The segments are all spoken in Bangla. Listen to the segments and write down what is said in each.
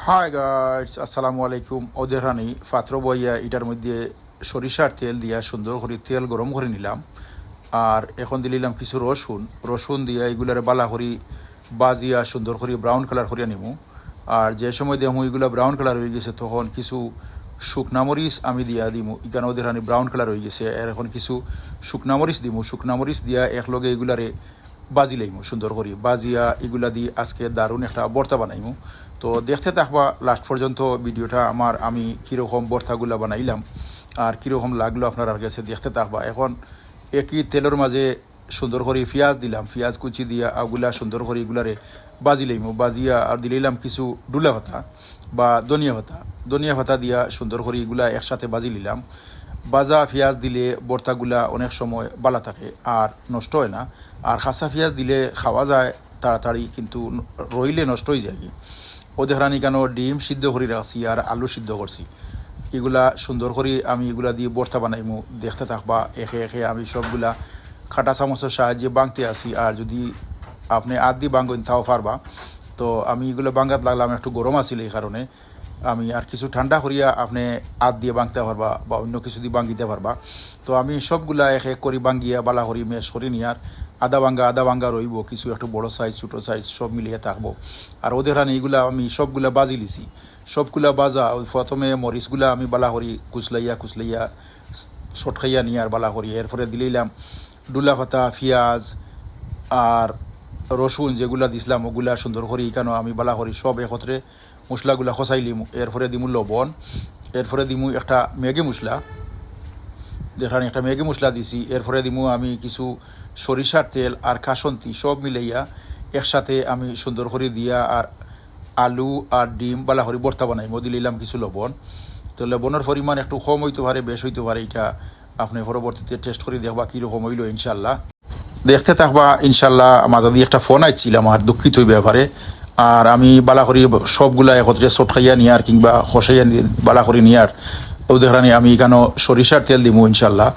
হাই গাইস, আসসালামু আলাইকুম। ওদের রানি পাত্র বইয়া এটার মধ্যে সরিষার তেল দিয়া সুন্দর করে তেল গরম করে নিলাম। আর এখন দিলাম কিছু রসুন রসুন দিয়া এগুলার বালা করি বাজিয়া সুন্দর করে ব্রাউন কালার করিয়া নিমু। আর যে সময় দিয়ে এগুলো ব্রাউন কালার হয়ে গেছে তখন কিছু শুকনামরিচ আমি দিয়া দিমু। এখানে ওদের রানি ব্রাউন কালার হয়ে গেছে, আর এখন কিছু শুকনামরিচ দিমু। শুকনামরিচ দিয়া একলগে এগুলারে বাজি লাইমু সুন্দর করি। বাজিয়া এগুলা দিয়ে আজকে দারুণ একটা ভর্তা বানাইমু। তো দেখতে থাকবা লাস্ট পর্যন্ত ভিডিওটা আমি কীরকম ভর্তাগুলা বানাইলাম আর কীরকম লাগলো আপনার কাছে দেখতে থাকবা। এখন একই তেলের মাঝে সুন্দর করে পেঁয়াজ দিলাম, পেঁয়াজ কুচি দিয়া আগুলা সুন্দর করে এগুলারে বাজি লাইমু। বাজিয়া আর দিলাম কিছু ডুলা ভাতা বা ধনিয়া ভাতা দিয়া সুন্দর করে এগুলা একসাথে বাজি নিলাম। বাজা পেঁয়াজ দিলে ভর্তাগুলা অনেক সময় বালা থাকে আর নষ্ট হয় না। আর কাঁচা পেঁয়াজ দিলে খাওয়া যায় তাড়াতাড়ি, কিন্তু রইলে নষ্ট হয়ে যায়। ও দেখানি কেন ডিম সিদ্ধ করে রাখছি আর আলু সিদ্ধ করছি। এগুলা সুন্দর করে আমি এগুলা দিয়ে ভর্তা বানাইমু। দেখতে থাকবা একে একে আমি সবগুলা খাটা চামচের সাহায্যে বাংতে আসি। আর যদি আপনি আদ দিয়ে বাঙ্গেন তাও পারবা। তো আমি এগুলো বাঙ্গাত লাগলাম, একটু গরম আছিল এই কারণে। আমি আর কিছু ঠান্ডা করিয়া আপনি আদ দিয়ে বাংতে পারবা বা অন্য কিছু দিয়ে বাঙ্গিতে পারবা। তো আমি সবগুলা এক এক করে বাঙ্গিয়া বালা করি মেশ করি নি। আর আদা ভাঙ্গা রইব, কিছু একটু বড় সাইজ ছোটো সাইজ সব মিলিয়ে থাকবো। আর ওদের হানি এগুলা আমি সবগুলা বাজি লিছি। সবগুলা বাজা প্রথমে মরিচগুলা আমি বালা করি কুচলাইয়া সটকাইয়া নিয়ে আর বালা করি। এরপরে দিলাম ডুলা পাতা, পেঁয়াজ আর রসুন যেগুলা দিছিলাম ওগুলা সুন্দর করি কেন আমি বালা করি সব একত্রে মশলাগুলা খসাইলিম। এরপরে দিমু লবণ, এরপরে দিমু একটা ম্যাগি মশলা, দেখান একটা ম্যাগি মশলা দিছি। এরপরে দিমু আমি কিছু সরিষার তেল আর কাসন্তি সব মিলাইয়া একসাথে আমি সুন্দর করে দিয়া আর আলু আর ডিম বালা করে ভর্তা বানাই। দিলাম কিছু লবণ। তো লবণের পরিমাণ একটু কম হইতে পারে বেশ হইতে পারে, এটা আপনি পরবর্তীতে টেস্ট করে দেখবা কীরকম হইল। ইনশাল্লাহ দেখতে থাকবা। ইনশাল্লাহ মাঝা দিয়ে একটা ফোন আইছিল আমার, দুঃখিত ওই ব্যাপারে। আর আমি বালা করি সবগুলা একত্রে চটকাইয়া নিয়ার কিংবা খসাইয়া বালা করি নিয়ার ওদের আমি এখানে সরিষার তেল দিমু। ইনশাল্লাহ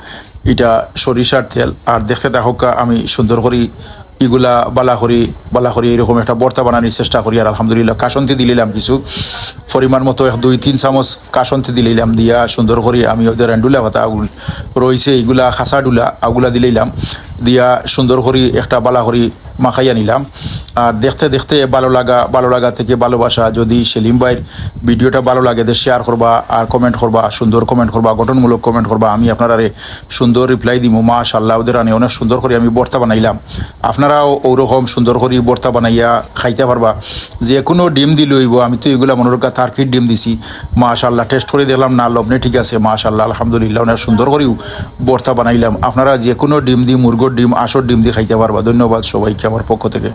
এটা সরিষার তেল। আর দেখতে থাকা আমি সুন্দর করি এগুলা বালা করি এরকম একটা ভর্তা বানানোর চেষ্টা করি। আর আলহামদুলিল্লাহ কাসন্তি দিলাম কিছু পরিমাণ মতো 2-3 চামচ কাসন্তি দিলাম। দিয়া সুন্দর করি আমি ওদের ডুলা ভাতা রয়েছে এগুলা খাসা ডুলা ওগুলা দিলাম। দিয়া সুন্দর করি একটা বালা করি মাখাইয়া নিলাম। আর দেখতে দেখতে ভালো লাগা থেকে ভালোবাসা। যদি সেলিম ভাইয়ের ভিডিওটা ভালো লাগে শেয়ার করবা আর কমেন্ট করবা, সুন্দর কমেন্ট করবা, গঠনমূলক কমেন্ট করবা। আমি আপনারা সুন্দর রিপ্লাই দিব। মাশাআল্লাহ ওদের আনি অনেক সুন্দর করে আমি ভর্তা বানাইলাম। আপনারাও ওরকম সুন্দর করে ভর্তা বানাইয়া খাইতে পারবা। যে কোনো ডিম দিলে হইব। আমি তো এগুলা মনোরকা তার্কির ডিম দিছি। মাশাআল্লাহ টেস্ট করে দেখলাম না লবণে ঠিক আছে। মাশাআল্লাহ আলহামদুলিল্লাহ অনেক সুন্দর করেও ভর্তা বানাইলাম। আপনারা যে কোনো ডিম দিয়ে মুরগোর ডিম, আঁশর ডিম দিয়ে খাইতে পারবা। ধন্যবাদ সবাইকে আমার পক্ষ থেকে।